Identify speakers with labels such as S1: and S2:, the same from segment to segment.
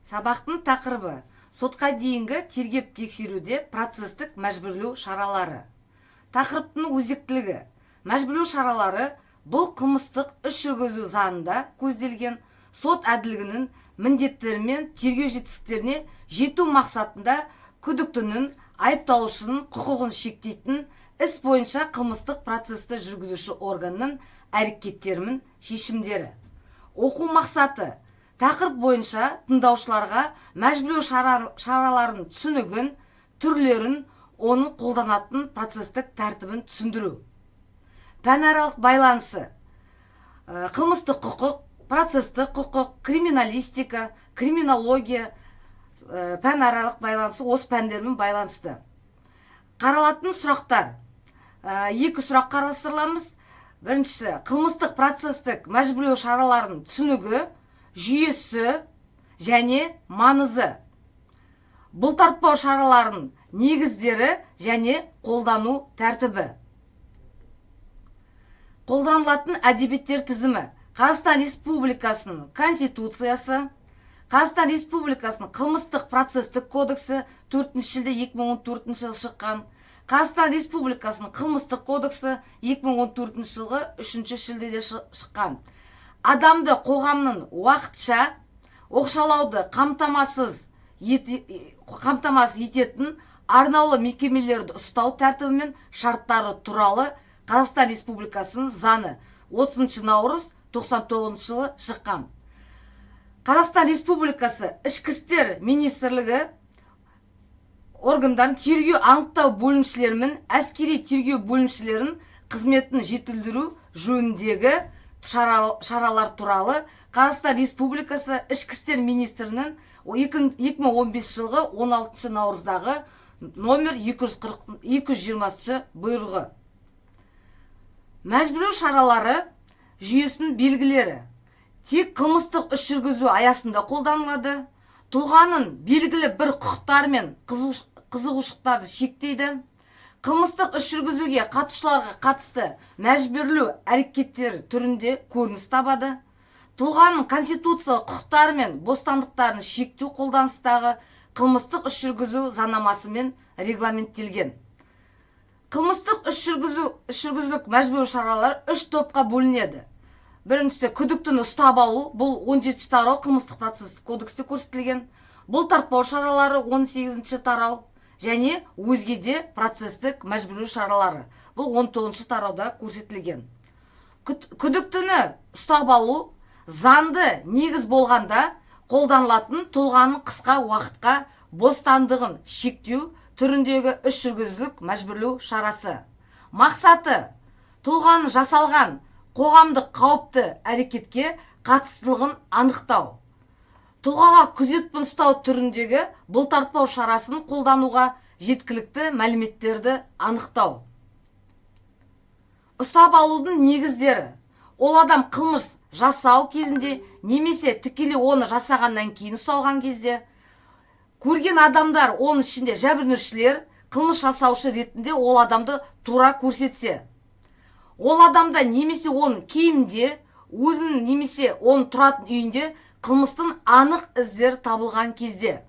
S1: Сабақтың тақырыбы сотқа дейінгі тергеп тексеруде процестік мәжбүрлеу шаралары. Тақырыптың өзектілігі. Мәжбүрлеу шаралары бұл қылмыстық іс жүргізу заңында көзделген сот әділдігінің міндеттері мен тергеу жетістіктеріне жету мақсатында күдіктінің айыпталушының құқығын шектейтін іс бойынша қылмыстық процесті жүргізуші органның әрекеттері мен шешімдері. Оқу мақсаты тақырып бойынша тыңдаушыларға мәжбүрлеу шараларын түсінігін, түрлерін, оның қолданатын процестік тәртібін түсіндіру. Пәнаралық байланысы. Қылмыстық құқық, процестік құқық, криминалистика, криминология, пәнаралық байланысы осы пәндермен байланысты. Қаралатын сұрақтар. Екі сұрақ қарастырыламыз. Біріншісі, қылмыстық процестік мәжбүрлеу шараларын түсінігі, жүйесі және маңызы. Бұлтартпау шараларын негіздері және қолдану тәртібі. Қолданылатын әдебиеттер тізімі. Қазақстан Республикасының Конституциясы, Қазақстан Республикасының қылмыстық процестік кодексі 4 шілде 2014 жылы шыққан, Қазақстан Республикасының қылмыстық кодексі 2014 жылғы 3 шілдеде шыққан. Адамды қоғамның уақытша оқшалауды қамтамасыз ететін арнаулы мекемелерді ұстау тәртібі мен шарттары туралы Қазақстан Республикасының заңы 30 наурыз 99 жылы шыққан. Қазақстан Республикасы Ішкі істер министрлігі органдарын тергеу анықтау бөлімшелері мен әскери тергеу бөлімшелерін қызметін жетілдіру жөніндегі шаралар туралы Қазақстан Республикасы Ішкі істер министрінің 2015 жылғы 16 наурыздағы номер 220 бұйрығы. Мәжбүрлеу шаралары жүйесінің белгілері. Тек қылмыстық іс жүргізу аясында қолданылады. Тұлғаның белгілі бір құқықтары мен қызығушылықтарды шектейді. Қылмыстық іс жүргізуге қатысушыларға қатысты мәжбүрлеу әрекеттері түрінде көрініс табады. Тұлғаның конституциялық құқықтары мен бостандықтарын шектеу қолданыстағы қылмыстық іс жүргізу заңнамасымен регламенттелген. Қылмыстық іс жүргізулік мәжбүрлеу шаралар 3 топқа бөлінеді. Біріншісі, күдіктіні ұстап алу, бұл 17 тарау қылмыстық процестік кодексте көрсетілген. Бұлтартпау шаралары 18 тарау және өзге де процестік мәжбүрлеу шаралары, бұл 19 тарауда көрсетілген. Күдіктіні ұстап алу заңды негіз болғанда қолданылатын тұлғаның қысқа уақытқа бостандығын шектеу түріндегі іс жүргізулік мәжбүрлеу шарасы. Мақсаты тұлғаның жасалған қоғамдық қауіпті әрекетке қатыстылығын анықтау. Тұлғаға күзетпен ұстау түріндегі бұлтартпау шарасын қолдануға жеткілікті мәліметтерді анықтау. Ұстап алудың негіздері. Ол адам қылмыс жасау кезінде немесе тікелей оны жасағаннан кейін ұсталған кезде, көрген адамдар, оның ішінде жәбірленушілер, қылмыс жасаушы ретінде ол адамды тура көрсетсе, ол адамда немесе оның киімінде, өзінің немесе оның тұратын үйінде қылмыстың анық іздер табылған кезде,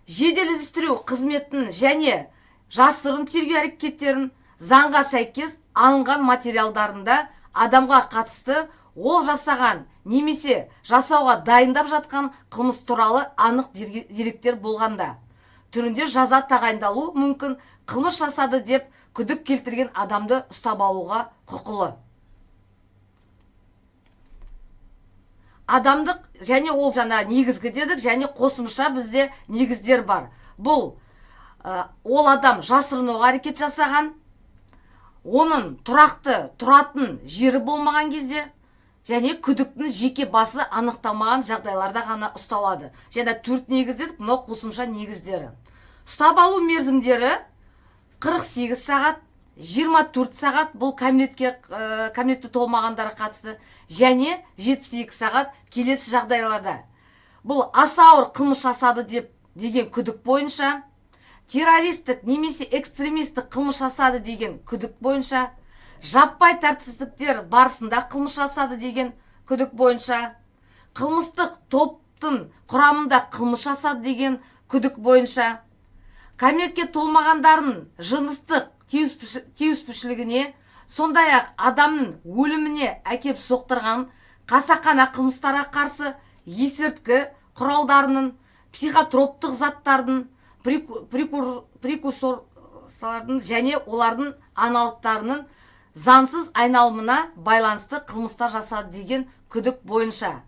S1: жедел іздестіру қызметін және жасырын тергеу әрекеттерін заңға сәйкес алынған материалдарында адамға қатысты ол жасаған немесе жасауға дайындап жатқан қылмыс туралы анық деректер болғанда, түрінде жаза тағайындалу мүмкін қылмыс жасады деп күдік келтірген адамды ұстап алуға құқылы. Адамдық және ол жаңа негізгі дедік, және қосымша бізде негіздер бар. Бұл ол адам жасырынуға әрекет жасаған, оның тұрақты тұратын жері болмаған кезде, және күдіктің жеке басы анықталмаған жағдайларда ғана ұсталады. Және 4 негіз дедік, мынау қосымша негіздері. Ұстап алу мерзімдері 48 сағат, 24 сағат бұл кәмелетке толмағандарға қатысты, және 72 сағат келесі жағдайларда. Бұл аса ауыр қылмыс жасады деген күдік бойынша, террористік немесе экстремистік қылмыс жасады деген күдік бойынша, жаппай тәртіпсіздіктер барысында қылмыс жасады деген күдік бойынша, қылмыстық топ топтың құрамында қылмыс жасады деген күдік бойынша кәмелетке толмағандардың жыныстық тиіспеушілігіне, сондай-ақ адамның өліміне әкеп соқтырған қасақана қылмыстарға қарсы есірткі құралдарының, психотроптық заттардың, прекурсорлардың және олардың аналогтарының заңсыз айналымына байланысты қылмыстар жасады деген күдік бойынша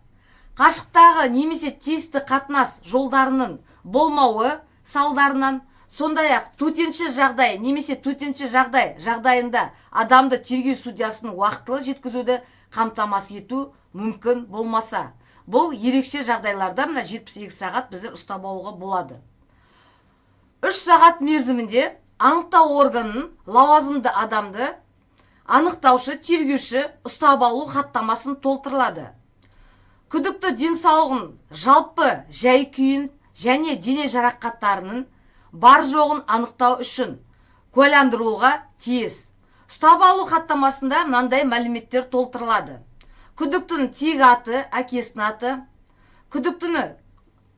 S1: қашықтағы немесе тиісті қатынас жолдарының болмауы салдарынан, сондай-ақ төтенше жағдай немесе төтенше жағдайында адамды тергеу судьясының уақытылы жеткізуді қамтамасыз ету мүмкін болмаса, бұл ерекше жағдайларда мына 72 сағат біздер ұстап алуға болады. 3 сағат мерзімінде анықтау органының лауазымды адамды анықтаушы тергеуші ұстап алу хаттамасын толтырылады. Күдікті денсаулығын, жалпы жай-күйін және дене жарақаттарының бар жоғын анықтау үшін куәландырылуға тиіс. Ұстап алу хаттамасында мынандай мәліметтер толтырылады. Күдіктінің тек аты, әкесінің аты, күдіктіні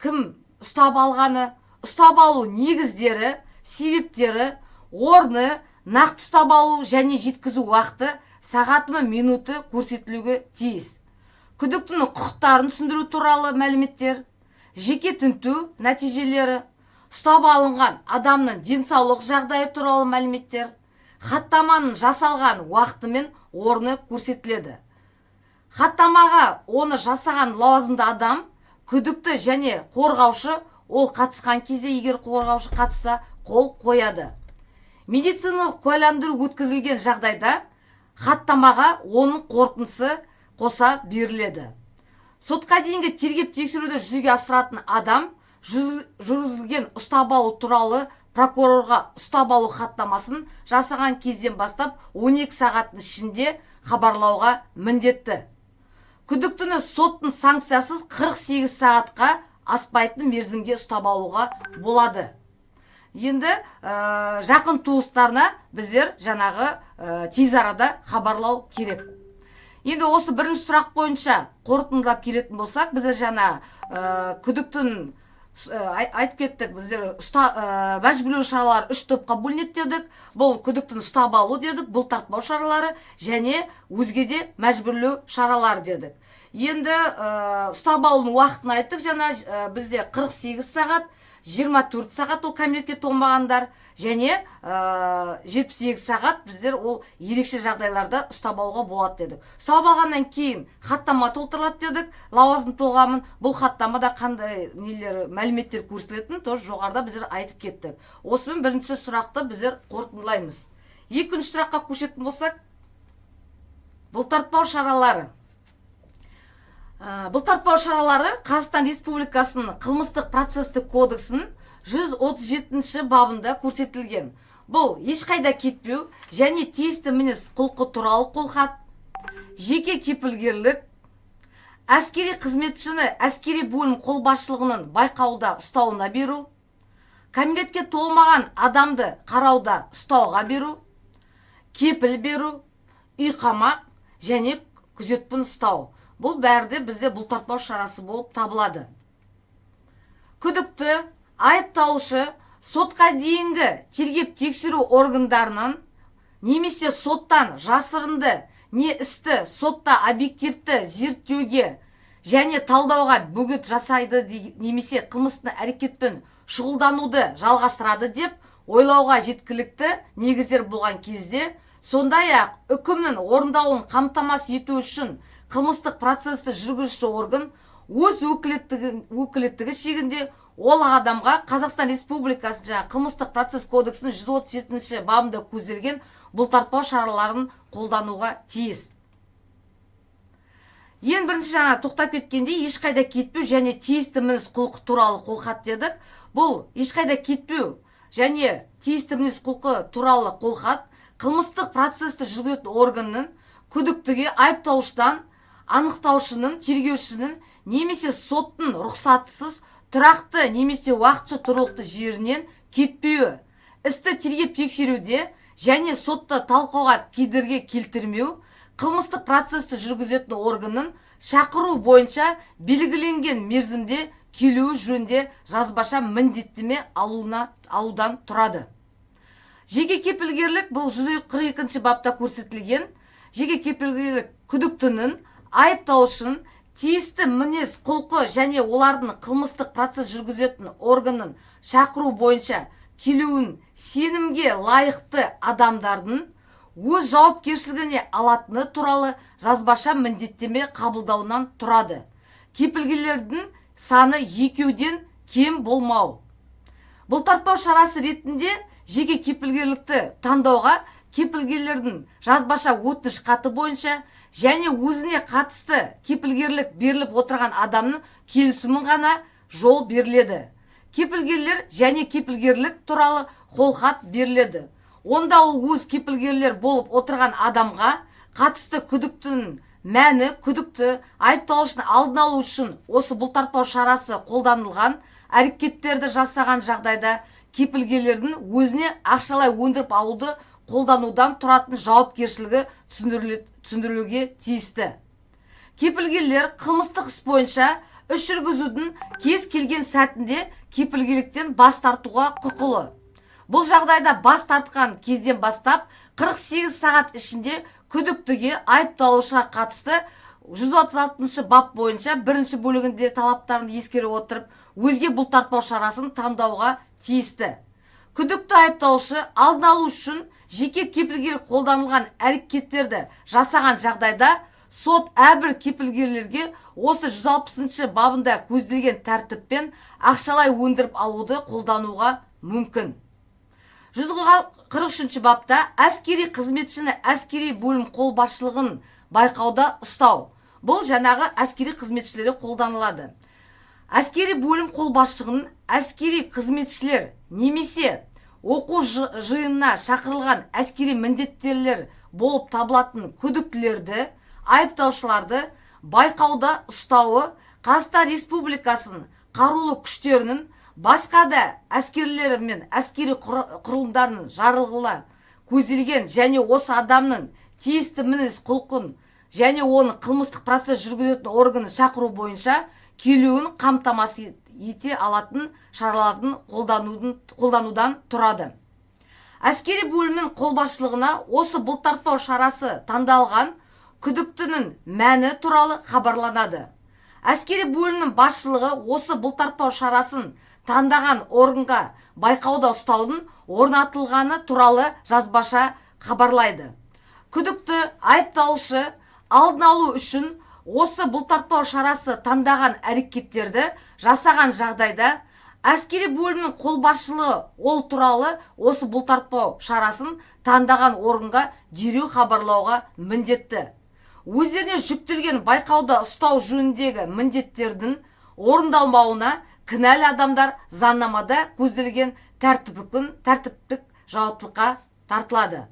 S1: кім ұстап алғаны, ұстап алу негіздері, себептері, орны, нақты ұстап алу және жеткізу уақыты, сағаты мен минуты көрсетілуге тиіс. Күдіктінің құқықтарын түсіндіру туралы мәліметтер, жеке тінту нәтижелері, ұстап алынған адамның денсаулық жағдайы туралы мәліметтер, хаттаманың жасалған уақыты мен орны көрсетіледі. Хаттамаға оны жасаған лауазымды адам, күдікті және қорғаушы ол қатысқан кезде, егер қорғаушы қатысса, қол қояды. Медициналық куәландыру өткізілген жағдайда хаттамаға оның қорытындысы қоса беріледі. Сотқа дейінгі тергеп тексеруді жүзеге асыратын адам жүргізілген ұстап алу туралы прокурорға ұстап алу хаттамасын жасаған кезден бастап 12 сағаттың ішінде хабарлауға міндетті. Күдіктіні соттың санкциясыз 48 сағатқа аспайтын мерзімге ұстап алуға болады. Енді жақын туыстарына біздер жаңағы тез арада хабарлау керек. Енді осы бірінші сұрақ бойынша қорытындылап келетін болсақ, біздер жаңа күдіктінің айтып кеттік, біздер мәжбүрлеу шаралары 3 топқа бөлінеді дедік. Бұл күдіктіні ұстап алу дедік, бұлтартпау шаралары және өзге де мәжбүрлеу шаралары дедік. Енді ұстап алудың уақытын айттық, жаңа бізде 48 сағат, 24 сағат ол кәмелетке толмағандар және 72 сағат біздер ол ерекше жағдайларда ұстап алуға болады дедік. Ұстап алғаннан кейін хаттама толтырылады дедік, лауазым тұлғамын. Бұл хаттамада қандай мәліметтер көрсетілетінін тоже жоғарыда біздер айтып кеттік. Осымен бірінші сұрақты біздер қорытындылаймыз. Екінші сұраққа көшетін болсақ, бұлтартпау шаралары. Бұлтартпау шаралары Қазақстан Республикасының қылмыстық процестік кодексінің 137 бабында көрсетілген. Бұл ешқайда кетпеу және тиісті мінез құлқы туралы қолхат, жеке кепілгерлік, әскери қызметшіні әскери бөлім қолбасшылығының байқауда ұстауына беру, кәмелетке толмаған адамды қарауда ұстауға беру, кепіл беру, үй қамақ және күзетпен ұстау. Бұл бәрі бізде бұлтартпау шарасы болып табылады. Күдікті, айыпталушы сотқа дейінгі тергеп тексеру органдарынан немесе соттан жасырынды не істі сотта объективті зерттеуге және талдауға бөгет жасайды немесе қылмыстық әрекетпен шұғылдануды жалғастырады деп ойлауға жеткілікті негіздер болған кезде, сондай-ақ үкімнің орындауын қамтамасыз ету үшін қылмыстық процесті жүргізуші орган өз өкілеттігі шегінде ол адамға Қазақстан Республикасы қылмыстық процесс кодексінің 137 бабында көзделген бұлтартпау шараларын қолдануға тиіс. Ең бірінші жаңа тоқтап кеткенде ешқайда кетпеу және тиісті мінез құлқы туралы қолхат дедік. Бұл ешқайда кетпеу және тиісті мінез құлқы туралы қолхат қылмыстық процесті жүргізетін органның күдіктіге айыптаушыдан анықтаушының, тергеушінің немесе соттың рұқсатсыз тұрақты немесе уақытша тұрғылықты жерінен кетпеуі, істі тергеп тексеруде және сотта талқылауға кедергі келтірмеу, қылмыстық процесті жүргізетін органның шақыру бойынша белгіленген мерзімде келуі жөнінде жазбаша міндеттеме алудан тұрады. Жеке кепілгерлік бұл 142 бапта көрсетілген. Жеке кепілгерлік күдіктінің, айыпталушының тиісті мінез құлқы және олардың қылмыстық процесс жүргізетін органның шақыру бойынша келуін сенімге лайықты адамдардың өз жауапкершілігіне алатыны туралы жазбаша міндеттеме қабылдауынан тұрады. Кепілгерлердің саны 2-ден кем болмау. Бұлтартпау шарасы ретінде жеке кепілгерлікті таңдауға кепілгерлердің жазбаша өтініш хаты бойынша және өзіне қатысты кепілгерлік беріліп отырған адамның келісімін ғана жол беріледі. Кепілгерлер және кепілгерлік туралы қолхат беріледі. Онда ол өз кепілгерлер болып отырған адамға қатысты күдіктінің мәні, күдікті айыпталушының алдын алу үшін осы бұлтартпау шарасы қолданылған әрекеттерді жасаған жағдайда кепілгерлердің өзіне ақшалай өндіріп алуды қолданудан тұратын жауапкершілігі түсіндірілуге тиісті. Кепілгерлер қылмыстық іс бойынша іс жүргізудің кез келген сәтінде кепілгерліктен бас тартуға құқылы. Бұл жағдайда бас тартқан кезден бастап 48 сағат ішінде күдіктіге айыпталушыға қатысты 136 бап бойынша бірінші бөлігінде талаптарын ескере отырып, өзге бұлтартпау шарасын таңдауға тиісті. Күдікті айыпталушы алдын алу үшін жеке кепілгерлік қолданылған әрекеттерді жасаған жағдайда сот әрбір кепілгерлерге осы 160 бабында көзделген тәртіппен ақшалай өндіріп алуды қолдануға мүмкін. 143 бапта әскери қызметшіні әскери бөлім қолбасшылығын байқауда ұстау. Бұл жаңағы әскери қызметшілері қолданылады. Әскери бөлім қолбасшылығын әскери қызметшілер немесе оқу жиынына шақырылған әскери міндеттелер болып табылатын күдіктілерді, айыптаушыларды байқауда ұстауы Қазақстан Республикасының қарулы күштерінің басқа да әскерлері мен әскери құрылымдарының жарғылы көзделген және осы адамның тиісті мінез құлқын және оны қылмыстық процесс жүргізетін органын шақыру бойынша келуін қамтамасыз ете алатын шаралардың қолданудан тұрады. Әскери бөлімнің қолбасшылығына осы бұлтартпау шарасы таңдалған күдіктінің мәні туралы хабарланады. Әскери бөлімнің басшылығы осы бұлтартпау шарасын таңдаған органға байқауда ұстаудың орнатылғаны туралы жазбаша хабарлайды. Күдікті айыпталушы алдын алу үшін осы бұлтартпау шарасы таңдаған әрекеттерді жасаған жағдайда әскери бөлімнің қолбасшылығы ол туралы осы бұлтартпау шарасын таңдаған органға дереу хабарлауға міндетті. Өздеріне жүктелген байқауда ұстау жөніндегі міндеттердің орындалмауына кінәлі адамдар заңнамада көзделген тәртіптік жауаптылыққа тартылады.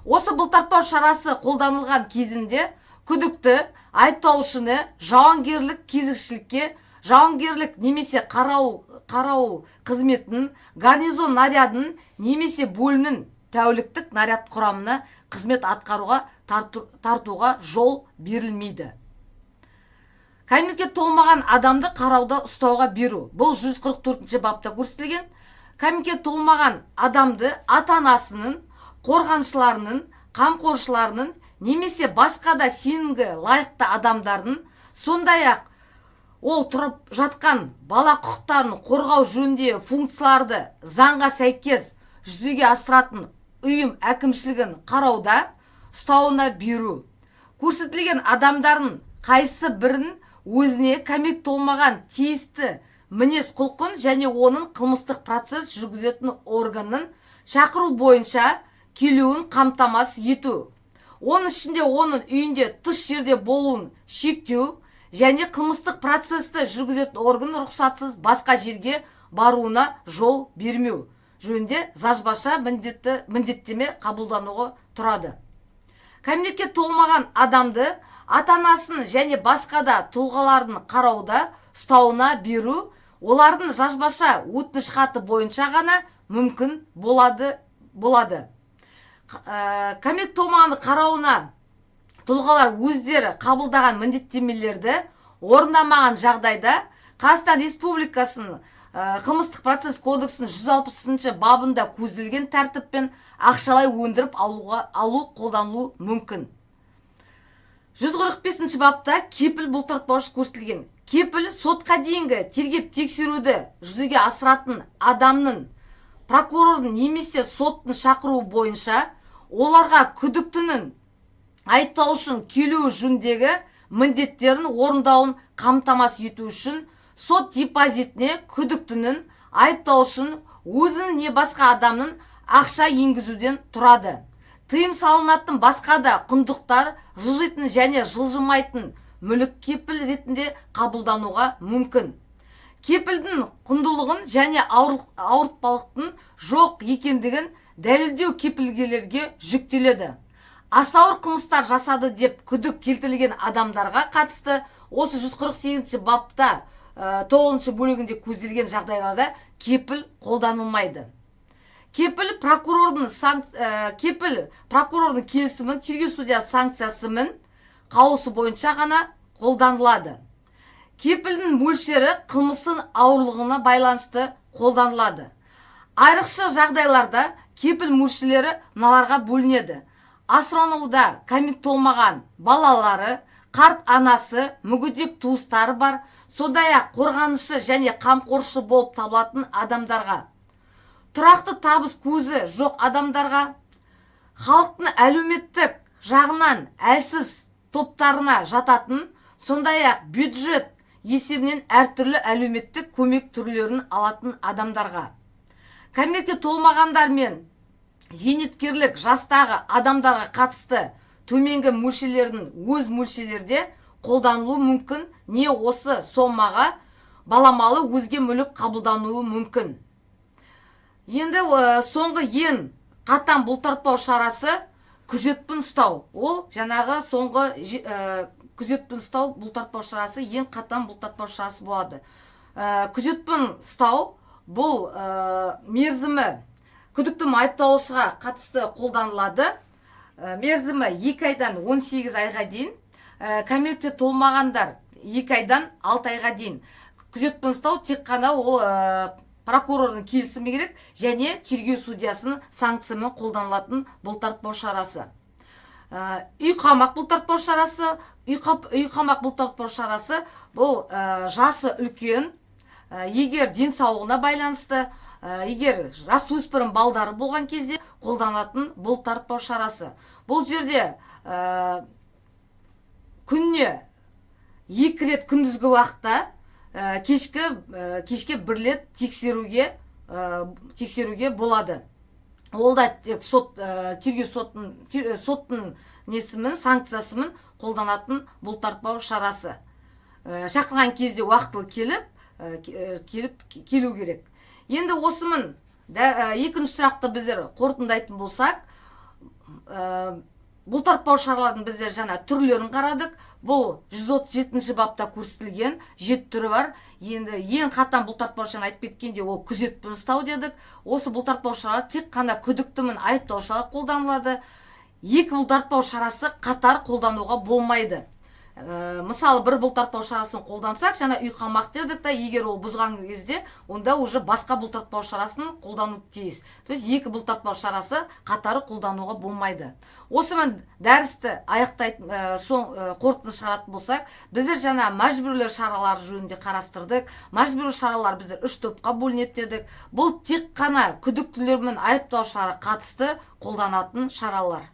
S1: Осы бұлтартпау шарасы қолданылған кезінде күдікті айыпталушыны жауынгерлік кезекшілікке, жауынгерлік немесе қарауыл қызметінің, гарнизон нарядын немесе бөлімнің тәуліктік наряд құрамына қызмет атқаруға тартуға жол берілмейді. Кәмелетке толмаған адамды қарауда ұстауға беру. Бұл 144 бапта көрсетілген. Кәмелетке толмаған адамды ата-анасының, қорғаншыларының, қамқоршыларының немесе басқа да сенімге лайықты адамдардың, сондай-ақ ол тұрып жатқан бала құқықтарын қорғау жөнінде функцияларды заңға сәйкес жүзеге асыратын ұйым әкімшілігін қарауда ұстауына беру. Көрсетілген адамдардың қайсы бірін өзіне кәмелетке толмаған тиісті мінез құлқын және оның қылмыстық процесс жүргізетін органның шақыру бойынша келуін қамтамасыз ету. Оның ішінде оның үйінде тыс жерде болуын шектеу және қылмыстық процессті жүргізетін орган рұқсатсыз басқа жерге баруына жол бермеу жөнінде жазбаша міндеттеме қабылдануға тұрады. Кәмелетке толмаған адамды ата-анасын және басқа да тұлғалардың қарауда ұстауына беру олардың жазбаша өтініш хаты бойынша ғана мүмкін болады. Кәмелетке толмағанды қарауына тұлғалар өздері қабылдаған міндеттемелерді орындамаған жағдайда Қазақстан Республикасының қылмыстық процесс кодексінің 160 бабында көзделген тәртіппен ақшалай өндіріп алу қолданылуы мүмкін. 145 бапта кепіл бұлтартпаушы көрсетілген. Кепіл сотқа дейінгі тергеп тексеруді жүзеге асыратын адамның прокурордың немесе соттың шақыруы бойынша оларға күдіктінің айыпталушының келуі жөніндегі міндеттерін орындауын қамтамасыз ету үшін сот депозитіне күдіктінің айыпталушының өзінің не басқа адамның ақша енгізуден тұрады. Тыйым салынатын басқа да құндылықтар жылжитын және жылжымайтын мүлік кепіл ретінде қабылдануға мүмкін. Кепілдің құндылығын және ауыртпалықтың жоқ екендігін дәлелдеу кепілгерлерге жүктеледі. Аса ауыр қылмыстар жасады деп күдік келтірілген адамдарға қатысты осы 148 бапта 9 бөлігінде көзделген жағдайларда кепіл қолданылмайды. Кепіл прокурордың келісімін тергеу судьясы санкциясымен қаулысы бойынша ғана қолданылады. Кепілдің мөлшері қылмыстың ауырлығына байланысты қолданылады. Айрықша жағдайларда кепіл мөлшерлері мыналарға бөлінеді. Асырауда кәмелетке толмаған балалары, қарт анасы, мүгедек туыстары бар, сондай-ақ қорғанышы және қамқоршы болып табылатын адамдарға, тұрақты табыс көзі жоқ адамдарға, халықтың әлеуметтік жағынан әлсіз топтарына жататын, сондай-ақ бюджет есебінен әртүрлі әлеуметтік көмек түрлерін алатын адамдарға, кәмелетке толмағандар мен зейнеткерлік жастағы адамдарға қатысты төменгі мөлшерлердің өз мөлшерлерде қолданылуы мүмкін, не осы сомаға баламалы өзге мүлік қабылдануы мүмкін. Енді соңғы ең қатаң бұлтартпау шарасы күзетпен ұстау. Ол жаңағы соңғы күзетпен ұстау бұлтартпау шарасы ең қатаң бұлтартпау шарасы болады. Күзетпен ұстау бұл мерзімі күдікті айыпталушыға қатысты қолданылады. Мерзімі 2 айдан 18 айға дейін, кәмелетке толмағандар 2 айдан 6 айға дейін. Күзетпен ұстау тек қана ол прокурордың келісімі керек және тергеу судьясының санкциясымен қолданылатын бұлтартпау шарасы. Үй қамақ бұлтартпау шарасы, бұл жасы үлкен, егер денсаулығына байланысты, егер жасөспірім балдары болған кезде қолданылатын бұлтартпау шарасы. Бұл жерде күнне 2 рет күндізгі уақытта, кешке 1 рет тексеруге болады. Ол да тек тергеу соттың несімен, санкциясымен қолданатын бұлтартпау шарасы. Шақырған кезде уақытылы келу керек. Енді осымен екінші сұрақты біздер қорытындайтын болсақ, бұлтартпау шаралардың біздер жаңа түрлерін қарадық. Бұл 137 бапта көрсетілген 7 түрі бар. Енді ең қатаң бұлтартпау шараны айтып кеткенде ол күзетпен ұстау дедік. Осы бұлтартпау шарасы тек қана күдіктімен айыпталушыға қолданылады. 2 бұлтартпау шарасы қатар қолдануға болмайды. Мысалы, бір бұлтартпау шарасын қолдансақ, жаңа үй қамақ дедік та, егер ол бұзған кезде, онда уже басқа бұлтартпау шарасын қолдану тиіс. То есть 2 бұлтартпау шарасы қатары қолдануға болмайды. Осымен дәрісті аяқтайтын қорытынды шығаратын болсақ, біздер жаңа мәжбүрлі шаралар жөнінде қарастырдық. Мәжбүрлі шаралар біздер 3 топқа бөлінеді дедік. Бұл тек қана күдіктілер мен айыпталушыларға қатысты қолданатын шаралар.